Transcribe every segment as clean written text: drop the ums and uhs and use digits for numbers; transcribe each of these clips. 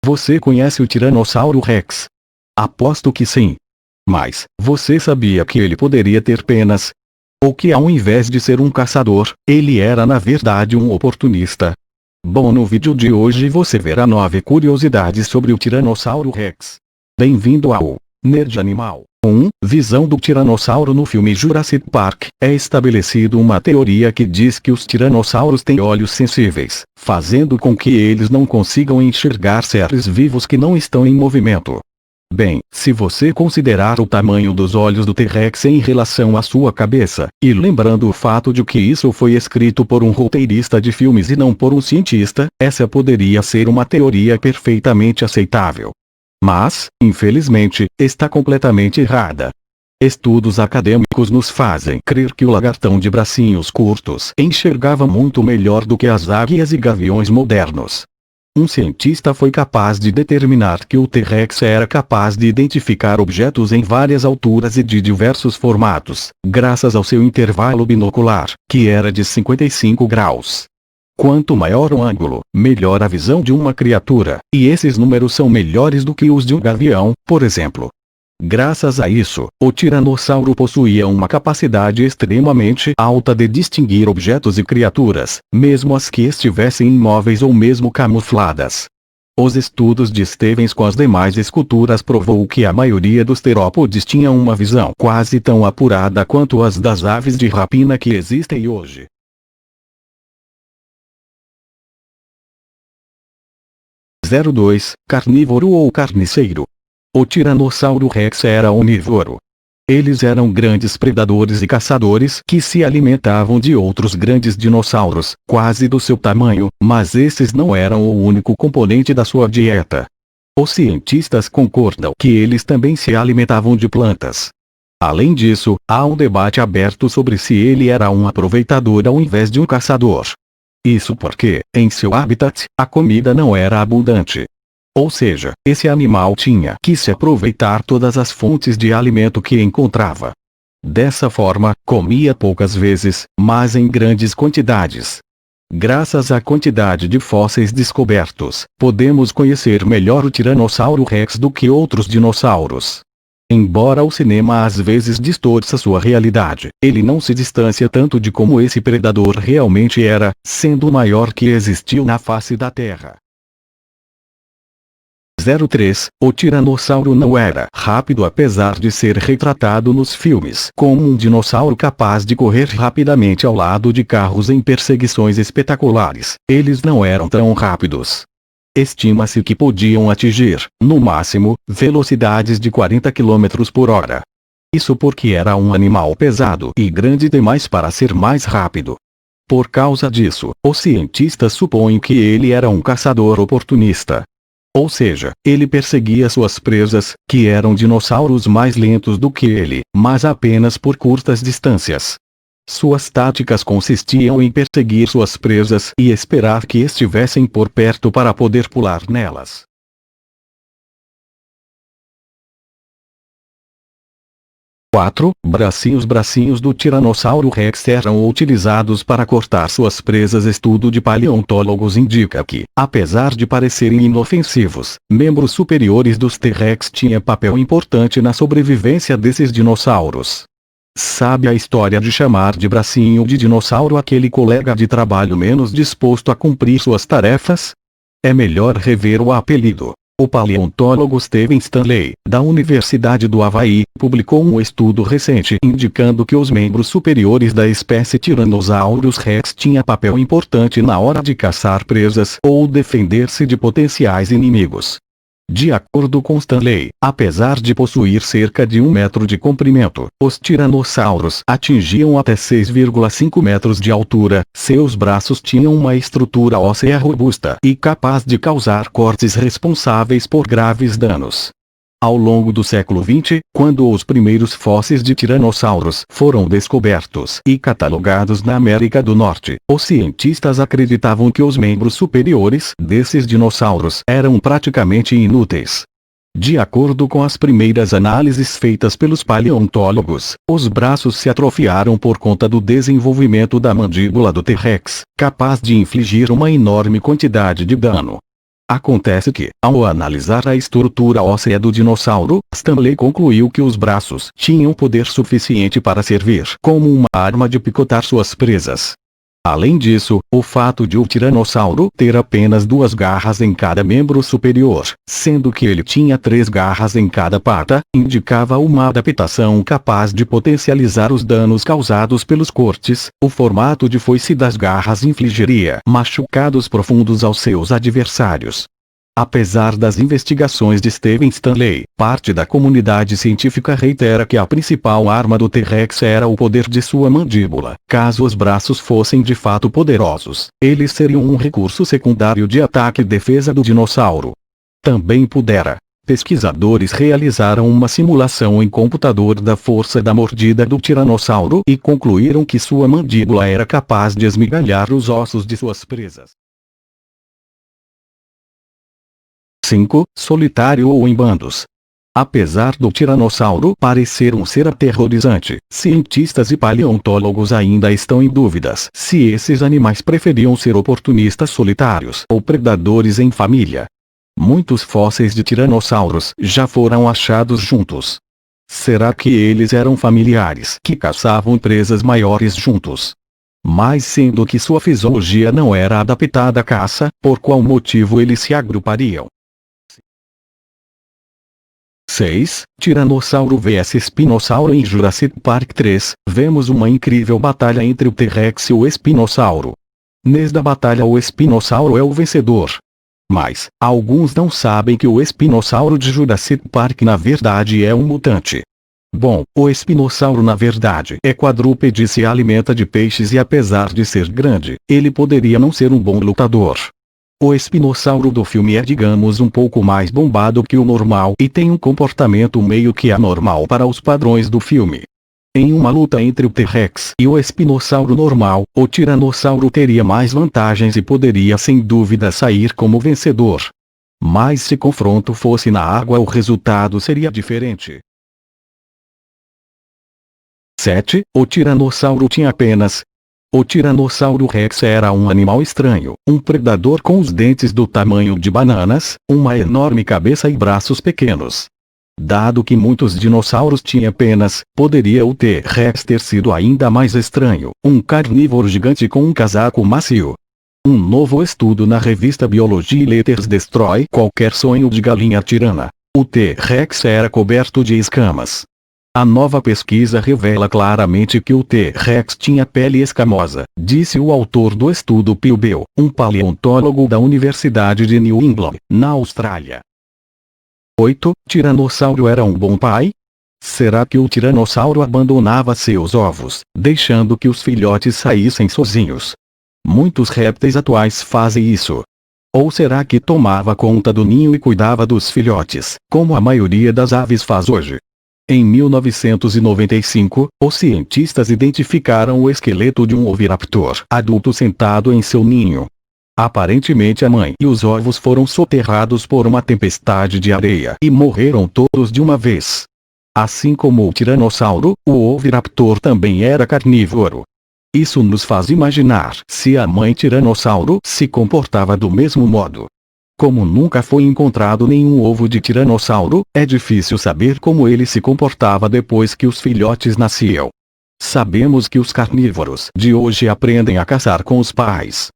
Você conhece o Tiranossauro Rex? Aposto que sim. Mas, você sabia que ele poderia ter penas? Ou que ao invés de ser um caçador, ele era na verdade um oportunista? Bom, no vídeo de hoje você verá 9 curiosidades sobre o Tiranossauro Rex. Bem-vindo ao Nerd Animal. 1. Visão do tiranossauro. No filme Jurassic Park, é estabelecido uma teoria que diz que os tiranossauros têm olhos sensíveis, fazendo com que eles não consigam enxergar seres vivos que não estão em movimento. Bem, se você considerar o tamanho dos olhos do T-Rex em relação à sua cabeça, e lembrando o fato de que isso foi escrito por um roteirista de filmes e não por um cientista, essa poderia ser uma teoria perfeitamente aceitável. Mas, infelizmente, está completamente errada. Estudos acadêmicos nos fazem crer que o lagartão de bracinhos curtos enxergava muito melhor do que as águias e gaviões modernos. Um cientista foi capaz de determinar que o T-Rex era capaz de identificar objetos em várias alturas e de diversos formatos, graças ao seu intervalo binocular, que era de 55 graus. Quanto maior o ângulo, melhor a visão de uma criatura, e esses números são melhores do que os de um gavião, por exemplo. Graças a isso, o tiranossauro possuía uma capacidade extremamente alta de distinguir objetos e criaturas, mesmo as que estivessem imóveis ou mesmo camufladas. Os estudos de Stevens com as demais esculturas provou que a maioria dos terópodes tinha uma visão quase tão apurada quanto as das aves de rapina que existem hoje. Zero 2. Carnívoro ou carniceiro. O Tiranossauro Rex era onívoro. Eles eram grandes predadores e caçadores que se alimentavam de outros grandes dinossauros, quase do seu tamanho, mas esses não eram o único componente da sua dieta. Os cientistas concordam que eles também se alimentavam de plantas. Além disso, há um debate aberto sobre se ele era um aproveitador ao invés de um caçador. Isso porque, em seu habitat, a comida não era abundante. Ou seja, esse animal tinha que se aproveitar todas as fontes de alimento que encontrava. Dessa forma, comia poucas vezes, mas em grandes quantidades. Graças à quantidade de fósseis descobertos, podemos conhecer melhor o Tiranossauro Rex do que outros dinossauros. Embora o cinema às vezes distorça sua realidade, ele não se distancia tanto de como esse predador realmente era, sendo o maior que existiu na face da Terra. 03. O tiranossauro não era rápido apesar de ser retratado nos filmes como um dinossauro capaz de correr rapidamente ao lado de carros em perseguições espetaculares. Eles não eram tão rápidos. Estima-se que podiam atingir, no máximo, velocidades de 40 km por hora. Isso porque era um animal pesado e grande demais para ser mais rápido. Por causa disso, os cientistas supõem que ele era um caçador oportunista. Ou seja, ele perseguia suas presas, que eram dinossauros mais lentos do que ele, mas apenas por curtas distâncias. Suas táticas consistiam em perseguir suas presas e esperar que estivessem por perto para poder pular nelas. Bracinhos do Tiranossauro Rex eram utilizados para cortar suas presas. Estudo de paleontólogos indica que, apesar de parecerem inofensivos, membros superiores dos T-Rex tinham papel importante na sobrevivência desses dinossauros. Sabe a história de chamar de bracinho de dinossauro aquele colega de trabalho menos disposto a cumprir suas tarefas? É melhor rever o apelido. O paleontólogo Steven Stanley, da Universidade do Havaí, publicou um estudo recente indicando que os membros superiores da espécie Tyrannosaurus Rex tinham papel importante na hora de caçar presas ou defender-se de potenciais inimigos. De acordo com Stanley, apesar de possuir cerca de 1 metro de comprimento, os tiranossauros atingiam até 6,5 metros de altura. Seus braços tinham uma estrutura óssea robusta e capaz de causar cortes responsáveis por graves danos. Ao longo do século XX, quando os primeiros fósseis de tiranossauros foram descobertos e catalogados na América do Norte, os cientistas acreditavam que os membros superiores desses dinossauros eram praticamente inúteis. De acordo com as primeiras análises feitas pelos paleontólogos, os braços se atrofiaram por conta do desenvolvimento da mandíbula do T-Rex, capaz de infligir uma enorme quantidade de dano. Acontece que, ao analisar a estrutura óssea do dinossauro, Stanley concluiu que os braços tinham poder suficiente para servir como uma arma de picotar suas presas. Além disso, o fato de o tiranossauro ter apenas 2 garras em cada membro superior, sendo que ele tinha 3 garras em cada pata, indicava uma adaptação capaz de potencializar os danos causados pelos cortes. O formato de foice das garras infligiria machucados profundos aos seus adversários. Apesar das investigações de Steven Stanley, parte da comunidade científica reitera que a principal arma do T-Rex era o poder de sua mandíbula. Caso os braços fossem de fato poderosos, eles seriam um recurso secundário de ataque e defesa do dinossauro. Também pudera. Pesquisadores realizaram uma simulação em computador da força da mordida do tiranossauro e concluíram que sua mandíbula era capaz de esmigalhar os ossos de suas presas. 5. Solitário ou em bandos. Apesar do tiranossauro parecer um ser aterrorizante, cientistas e paleontólogos ainda estão em dúvidas se esses animais preferiam ser oportunistas solitários ou predadores em família. Muitos fósseis de tiranossauros já foram achados juntos. Será que eles eram familiares que caçavam presas maiores juntos? Mas sendo que sua fisiologia não era adaptada à caça, por qual motivo eles se agrupariam? 6. Tiranossauro vs Espinossauro. Em Jurassic Park 3, vemos uma incrível batalha entre o T-Rex e o espinossauro. Nesta batalha o espinossauro é o vencedor. Mas, alguns não sabem que o espinossauro de Jurassic Park na verdade é um mutante. Bom, o espinossauro na verdade é quadrúpede e se alimenta de peixes e apesar de ser grande, ele poderia não ser um bom lutador. O espinossauro do filme é digamos um pouco mais bombado que o normal e tem um comportamento meio que anormal para os padrões do filme. Em uma luta entre o T-Rex e o espinossauro normal, o tiranossauro teria mais vantagens e poderia sem dúvida sair como vencedor. Mas se confronto fosse na água o resultado seria diferente. 7. O tiranossauro tinha penas. O Tiranossauro Rex era um animal estranho, um predador com os dentes do tamanho de bananas, uma enorme cabeça e braços pequenos. Dado que muitos dinossauros tinham penas, poderia o T-Rex ter sido ainda mais estranho, um carnívoro gigante com um casaco macio. Um novo estudo na revista Biology Letters destrói qualquer sonho de galinha tirana. O T-Rex era coberto de escamas. A nova pesquisa revela claramente que o T-Rex tinha pele escamosa, disse o autor do estudo Phil Bell, um paleontólogo da Universidade de New England, na Austrália. 8. Tiranossauro era um bom pai? Será que o tiranossauro abandonava seus ovos, deixando que os filhotes saíssem sozinhos? Muitos répteis atuais fazem isso. Ou será que tomava conta do ninho e cuidava dos filhotes, como a maioria das aves faz hoje? Em 1995, os cientistas identificaram o esqueleto de um oviraptor adulto sentado em seu ninho. Aparentemente a mãe e os ovos foram soterrados por uma tempestade de areia e morreram todos de uma vez. Assim como o tiranossauro, o oviraptor também era carnívoro. Isso nos faz imaginar se a mãe tiranossauro se comportava do mesmo modo. Como nunca foi encontrado nenhum ovo de tiranossauro, é difícil saber como ele se comportava depois que os filhotes nasciam. Sabemos que os carnívoros de hoje aprendem a caçar com os pais.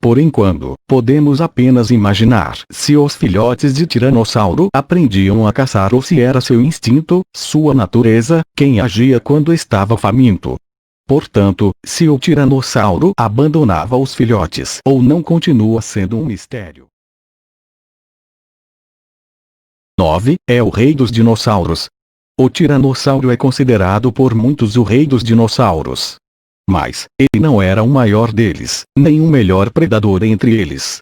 Por enquanto, podemos apenas imaginar se os filhotes de tiranossauro aprendiam a caçar ou se era seu instinto, sua natureza, quem agia quando estava faminto. Portanto, se o tiranossauro abandonava os filhotes ou não continua sendo um mistério. 9. É o rei dos dinossauros. O tiranossauro é considerado por muitos o rei dos dinossauros. Mas, ele não era o maior deles, nem o melhor predador entre eles.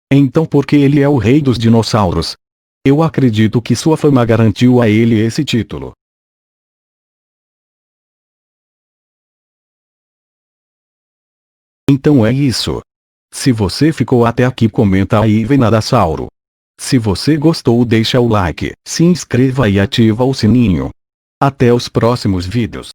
Então por que ele é o rei dos dinossauros? Eu acredito que sua fama garantiu a ele esse título. Então é isso. Se você ficou até aqui, comenta aí Venadassauro. Se você gostou, deixa o like, se inscreva e ativa o sininho. Até os próximos vídeos.